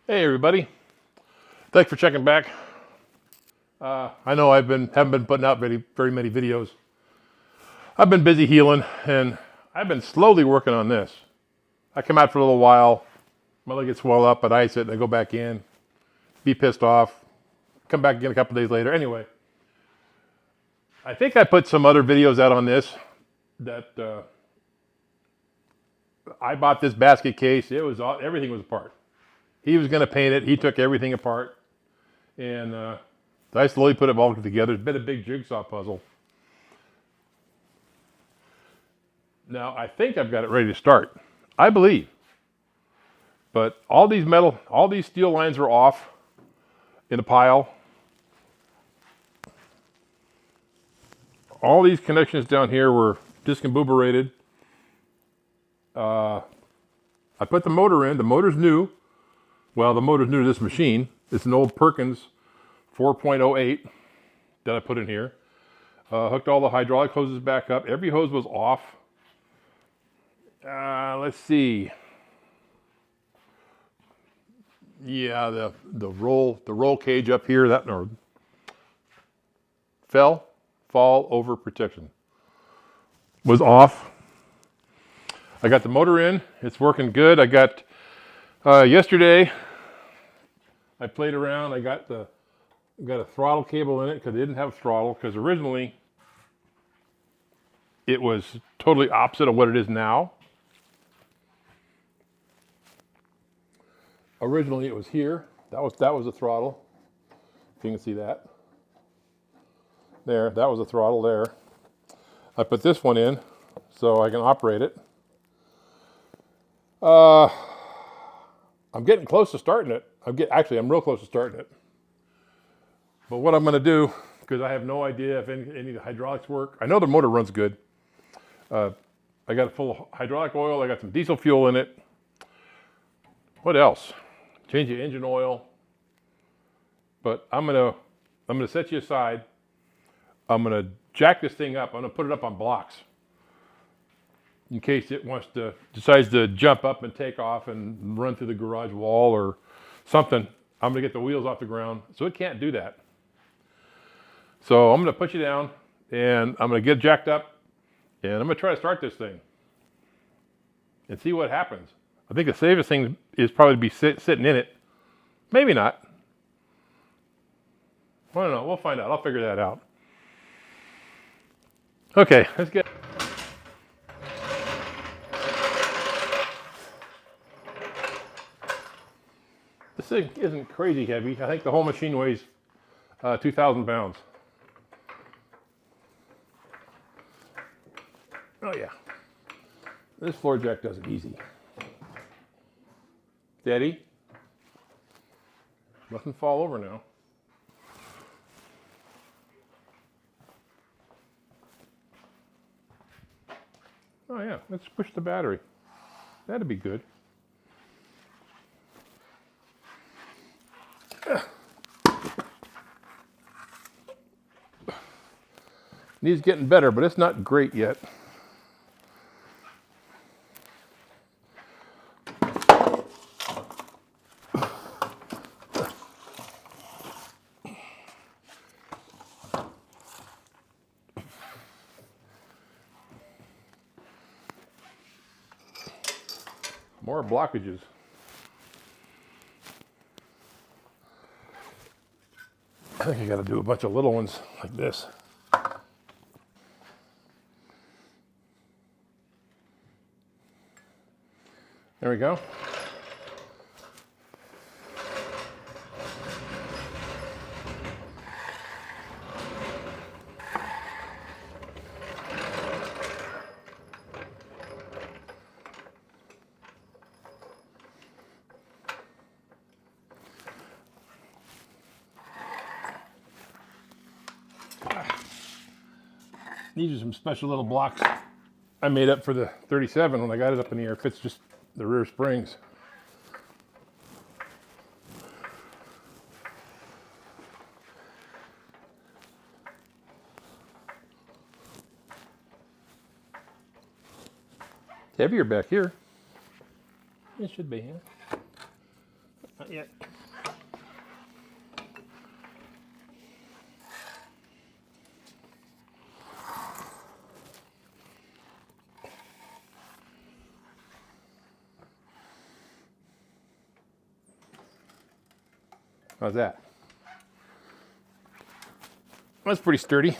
Hey everybody, thanks for checking back. I know haven't been putting out very many videos. I've been busy healing, and I've been slowly working on this. I come out for a little while, my leg gets swell up, I ice it, and I go back in, be pissed off, come back again a couple days later. Anyway, I think I put some other videos out on this. That I bought this basket case. Everything was apart. He was going to paint it. He took everything apart, and I slowly put it all together. It's been a big jigsaw puzzle. Now I think I've got it ready to start. I believe. But all these steel lines are off in a pile. All these connections down here were discombobulated. I put the motor in. The motor's new. Well, the motor's new to this machine. It's an old Perkins 4.08 that I put in here. Hooked all the hydraulic hoses back up. Every hose was off. Let's see. Yeah, the roll cage up here fall over protection was off. I got the motor in. It's working good. I got yesterday. I played around. I got a throttle cable in it because it didn't have throttle. Because originally it was totally opposite of what it is now. Originally it was here. That was the throttle. If you can see that. There, that was the throttle there. I put this one in so I can operate it. I'm getting close to starting it. I'm real close to starting it. But what I'm going to do, because I have no idea if any of the hydraulics work. I know the motor runs good. I got it full of hydraulic oil. I got some diesel fuel in it. What else? Change the engine oil. But I'm gonna set you aside. I'm gonna jack this thing up. I'm gonna put it up on blocks in case it decides to jump up and take off and run through the garage wall or something. I'm gonna get the wheels off the ground, so it can't do that. So I'm gonna put you down, and I'm gonna get jacked up, and I'm gonna try to start this thing and see what happens. I think the safest thing is probably to be sitting in it. Maybe not. I don't know. We'll find out. I'll figure that out. Okay, let's get. This thing isn't crazy heavy. I think the whole machine weighs 2,000 pounds. Oh yeah. This floor jack does it easy. Steady. Nothing fall over now. Oh yeah, let's push the battery. That'd be good. Needs getting better, but it's not great yet. More blockages. I think I got to do a bunch of little ones like this. There we go. These are some special little blocks I made up for the 37 when I got it up in the air. It fits just the rear springs. It's heavier back here. It should be here. Not yet. How's that? That's pretty sturdy.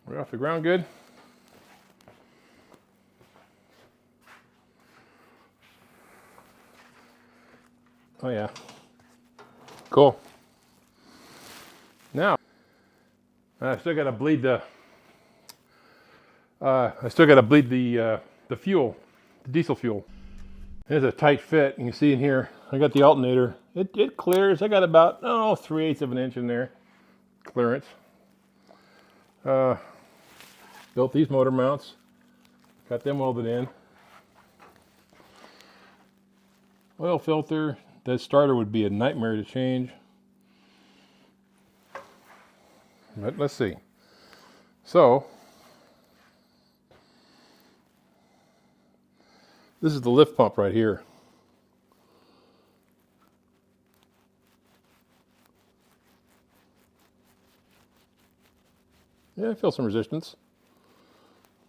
We're off the ground good. Oh yeah. Cool. Now, I still got to bleed the fuel, the diesel fuel. It's a tight fit. You can see in here, I got the alternator. It clears. I got about 3/8 of an inch in there clearance. Built these motor mounts. Got them welded in. Oil filter. That starter would be a nightmare to change. But let's see. So, this is the lift pump right here. Yeah, I feel some resistance.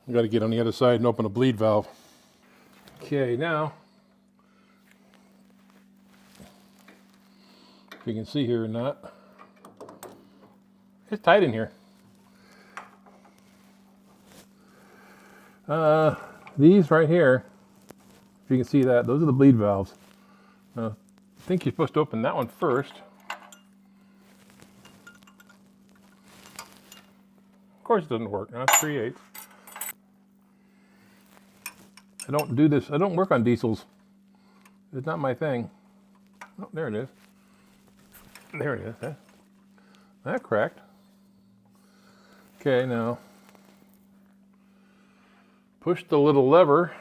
I got to get on the other side and open a bleed valve. Okay, now, if you can see here or not, it's tight in here. These right here, if you can see that, those are the bleed valves. I think you're supposed to open that one first. Of course it doesn't work. Not 3/8. I don't do this. I don't work on diesels. It's not my thing. Oh, there it is. There it is. That cracked. Okay, now push the little lever.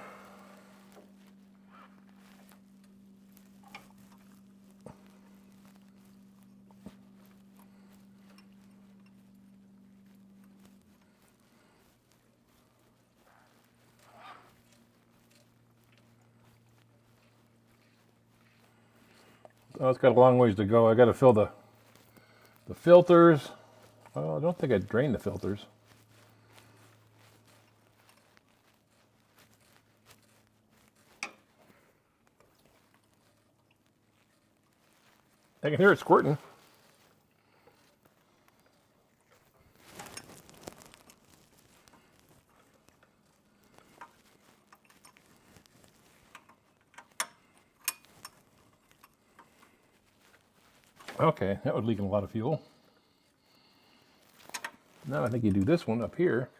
Oh, it's got a long ways to go. I got to fill the filters. Oh, I don't think I drained the filters. I can hear it squirting. Okay, that was leaking a lot of fuel. Now I think you do this one up here.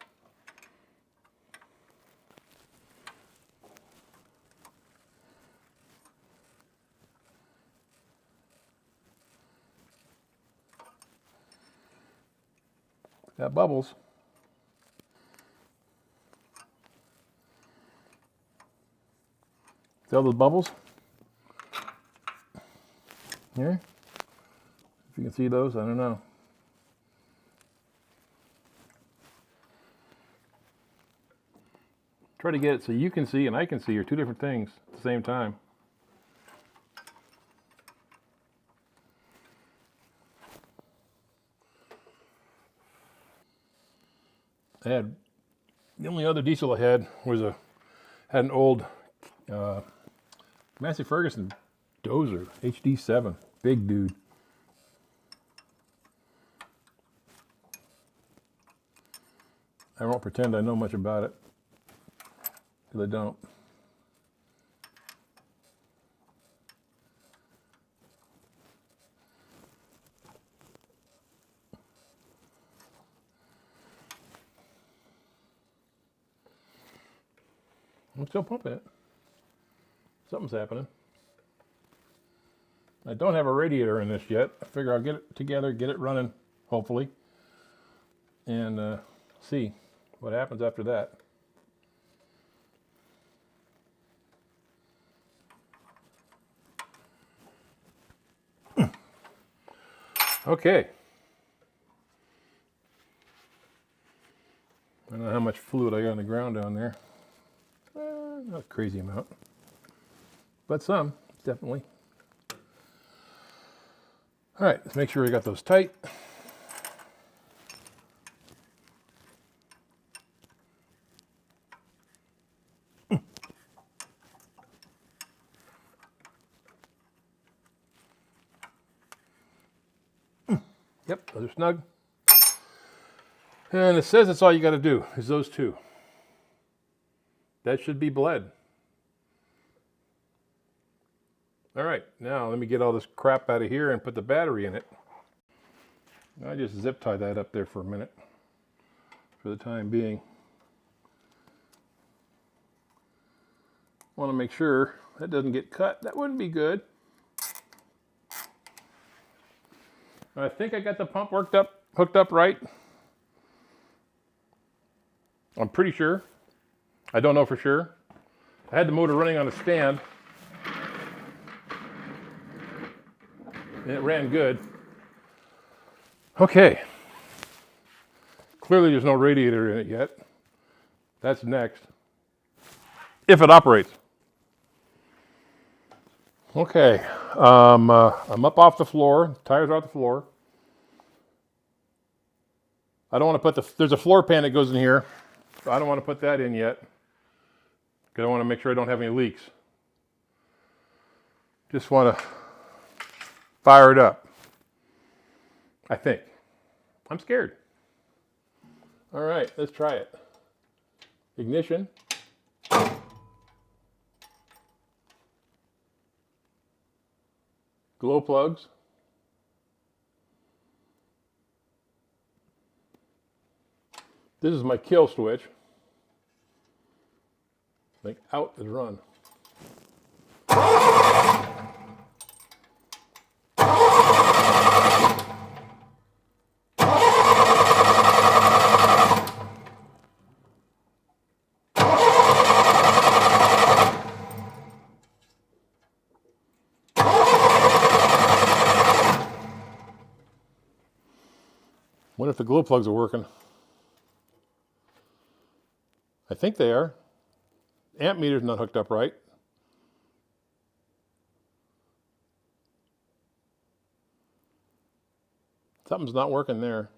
Got bubbles. See all those bubbles? Here? If you can see those, I don't know. Try to get it so you can see and I can see are two different things at the same time. The only other diesel I had was had an old Massey Ferguson dozer, HD7, big dude. I won't pretend I know much about it, because I don't. I'm still pumping it. Something's happening. I don't have a radiator in this yet. I figure I'll get it together, get it running, hopefully, and see what happens after that. Okay. I don't know how much fluid I got on the ground down there. Not a crazy amount. but some, definitely. All right, let's make sure we got those tight. Yep, those are snug. And it says that's all you got to do is those two. That should be bled. All right, now let me get all this crap out of here and put the battery in it. I just zip tie that up there for a minute for the time being. Want to make sure that doesn't get cut. That wouldn't be good. I think I got the pump hooked up right. I'm pretty sure. I don't know for sure. I had the motor running on a stand. And it ran good. Okay. Clearly there's no radiator in it yet. That's next. If it operates. Okay. I'm up off the floor. Tires are off the floor. I don't want to put there's a floor pan that goes in here. So I don't want to put that in yet. Because I want to make sure I don't have any leaks. Just want to fire it up. I think. I'm scared. All right, let's try it. Ignition. Glow plugs. This is my kill switch. Like out is run. What if the glow plugs are working? I think they are. Amp meter's not hooked up right. Something's not working there.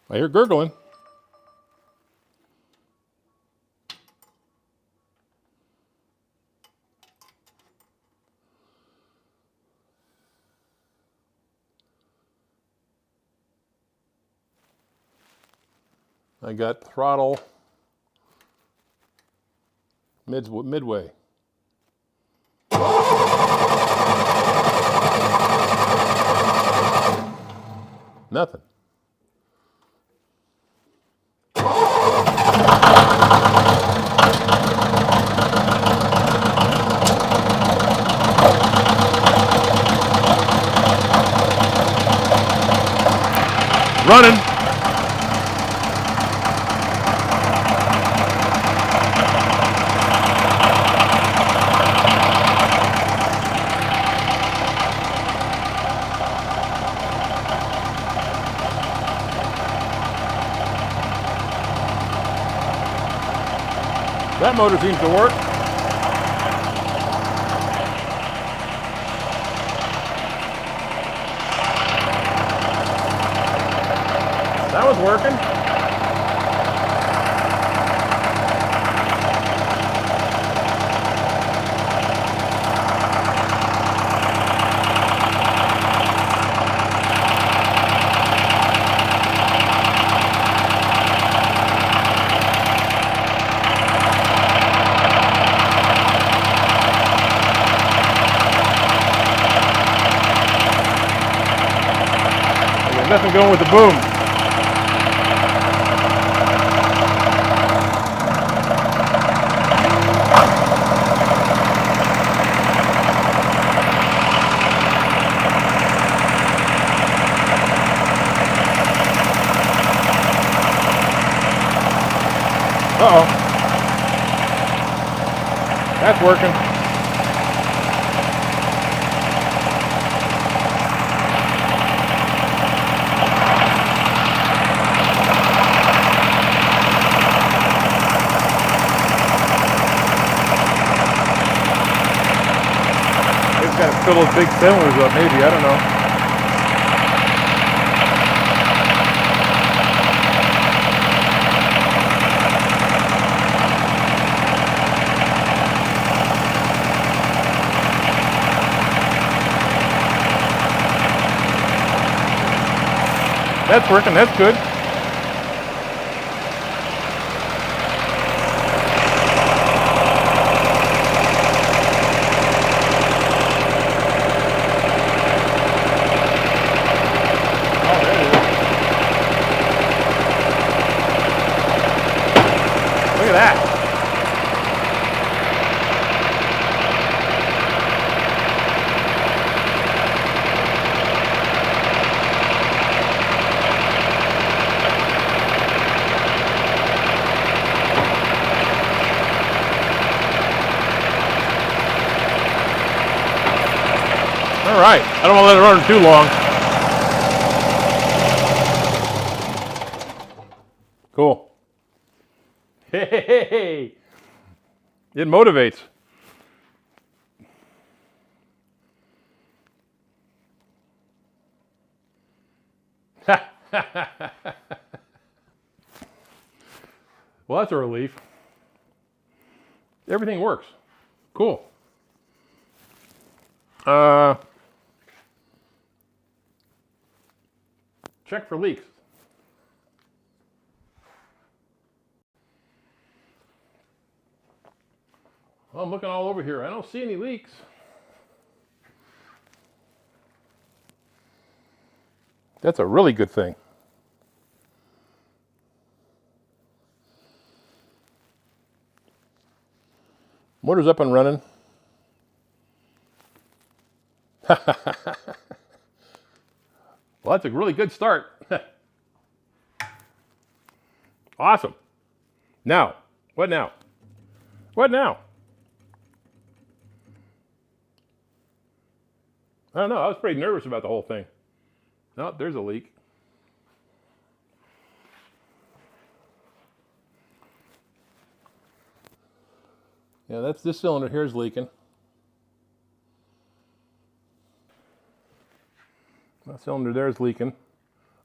I hear gurgling. I got throttle midway. Nothing. Running. That motor seems to work. That was working. There's nothing going with the boom. Uh-oh. That's working. fill those big cylinders up, maybe, I don't know. That's working, that's good. Look at that. All right, I don't want to let it run too long. Cool. Hey, it motivates. Well, that's a relief. Everything works. Cool. Check for leaks. Well, I'm looking all over here. I don't see any leaks. That's a really good thing. Motor's up and running. Well, that's a really good start. Awesome. Now, what now? What now? I don't know. I was pretty nervous about the whole thing. No, there's a leak. Yeah, that's this cylinder here is leaking. That cylinder there is leaking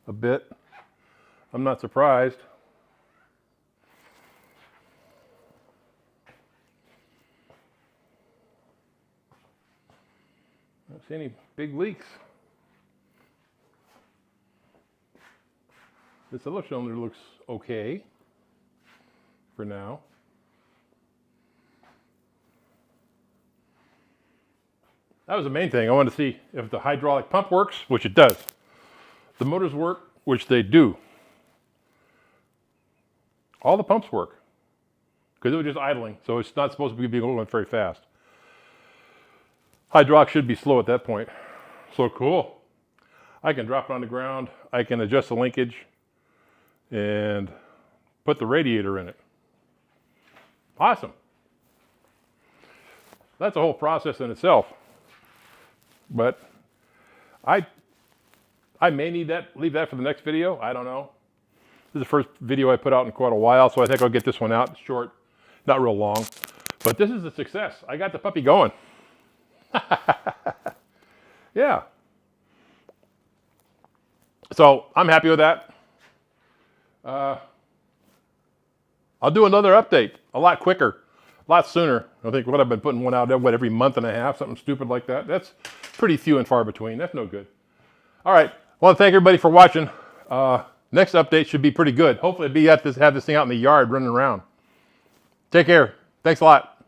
a bit. I'm not surprised. I don't see any big leaks. This other cylinder looks okay for now. That was the main thing. I wanted to see if the hydraulic pump works, which it does. The motors work, which they do. All the pumps work because it was just idling, so it's not supposed to be going very fast. Hydraulic should be slow at that point. So cool. I can drop it on the ground. I can adjust the linkage and put the radiator in it. Awesome. That's a whole process in itself. But I may need that, leave that for the next video. I don't know. This is the first video I put out in quite a while, so I think I'll get this one out. It's short, not real long. But this is a success. I got the puppy going. Yeah. So I'm happy with that. I'll do another update a lot quicker, a lot sooner. I think what I've been putting one out every month and a half, something stupid like that. That's pretty few and far between. That's no good. All right. I want to thank everybody for watching. Next update should be pretty good. Hopefully, have this thing out in the yard running around. Take care. Thanks a lot.